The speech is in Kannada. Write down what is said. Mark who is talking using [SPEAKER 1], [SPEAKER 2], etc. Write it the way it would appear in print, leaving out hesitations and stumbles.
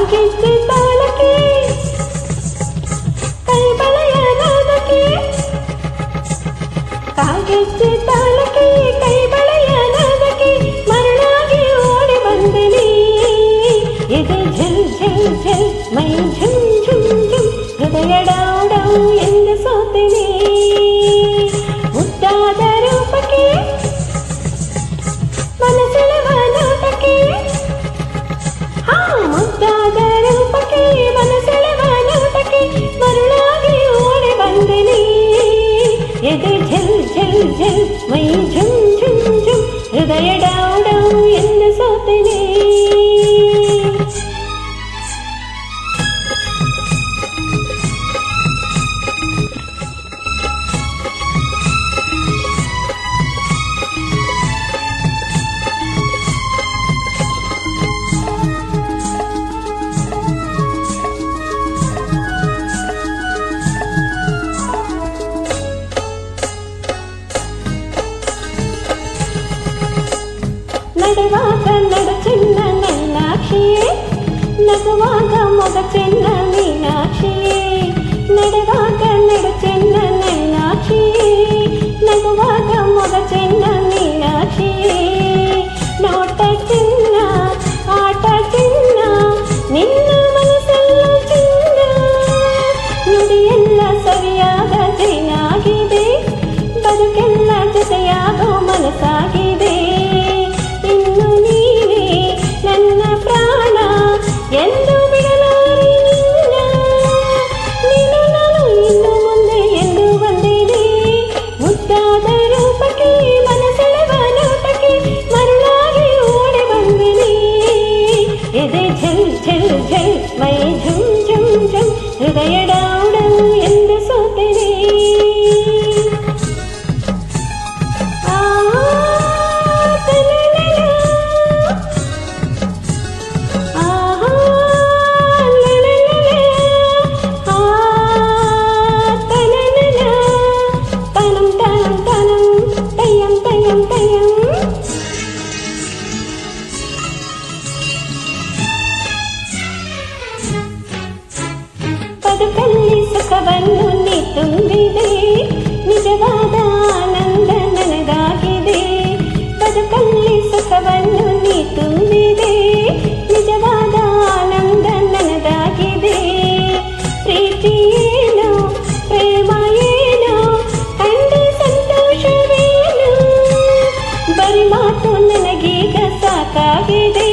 [SPEAKER 1] ಕಾಗೆಜ್ಜೆ ತಾಳಕ್ಕೆ ಕೈ ಬಳೆಯ ನಾದಕ್ಕೆ ಕಾಗೆಜ್ಜೆ ತಾಳಕ್ಕೆ ಕೈ ಬಳೆಯ ನಾದಕ್ಕೆ ಮರಳಾಗಿ ಓಡಿ ಬಂದೆನಿ ಎದೆ ಝಲ್ ಝಲ್ ಝಲ್ ಮೈ ಝುಮ್ ಝುಮ್ ಝುಮ್ ಹೃದಯ ಡೌ ಡೌ ಎಂದು ಸೋತೆನಿ ಮುದ್ದಾದ ರೂಪಕ್ಕೆ ಮನಸೆಳೆವ ನೋಟಕ್ಕೆ ಮುದ್ದಾದ ರೂಪಕ್ಕೆ ಮನಸೆಳೆವ ನೋಟಕ್ಕೆ ಮರುಳಾಗಿ ಓಡಿ ಬಂದೆನಿ ಎದೆ ಝಲ್ ಝಲ್ ಝಲ್ ಮೈ ಝುಮ್ ಝುಮ್ ಝುಮ್ ಹೃದಯ ಡೌ ಡೌ ಎಂದು ಸೋತೆನಿ ನಡೆವಾಗ ನಡ ಚೆನ್ನ ನನ್ನಾಕ್ಷಿಯೇ ನಗುವಾಗ ಮೊಗ ಚೆನ್ನ ಮೀನಾಕ್ಷಿಯೇ ನಡೆವಾಗ ನಡ ಚೆನ್ನ ನನ್ನಾಕ್ಷಿಯೇ ನಗುವಾಗ ಮೊಗ ಚೆನ್ನ ಮೀನಾಕ್ಷಿಯೇ ನೋಟ ಚಿನ್ನ ಆಟ ಚಿನ್ನ ನಿನ್ನ ಮನಸ್ಸೆಲ್ಲ ಚಿನ್ನ ನುಡಿಯೆಲ್ಲ ಸರಿಯಾದ ಜೇನಾಗಿದೆ ಬದುಕೆಲ್ಲ ಜೊತೆಯಾಗೋ ಮನಸ್ಸಾಗಿದೆ ಎಂದು ಬಿಡಲಾರೆ ನೀನು ನಾನು ಇನ್ನು ಮುಂದೆ ಎಂದು ಬಂದೇನೆ ಮುದ್ದಾದ ರೂಪಕ್ಕೆ ಮನಸೆಳೆವ ನೋಟಕ್ಕೆ ಮರುಳಾಗಿ ಓಡಿ ಬಂದೆನಿ ಎದೆ ಝಲ್ ಝಲ್ ಝಲ್ ಮೈ ಝುಮ್ ಝುಮ್ ಝುಮ್ ಹೃದಯ ಡೌ ಡೌ ಎಂದು ಸೋತೆನಿ ಬದುಕಲ್ಲಿ ಸುಖವನ್ನು ನೀ ತುಂಬಿದೆ ನಿಜವಾದ ಆನಂದ ನನಗಾಗಿದೆ ಬದುಕಲ್ಲಿ ಸುಖವನ್ನು ನೀ ತುಂಬಿದೆ ನಿಜವಾದ ಆನಂದ ನನಗಾಗಿದೆ ಪ್ರೀತಿ ಏನೋ ಪ್ರೇಮ ಏನೋ ಕಂಡು ಸಂತೋಷವೇನು ಬರಿ ಮಾತು ನನಗೀಗ ಸಾಕಾಗಿದೆ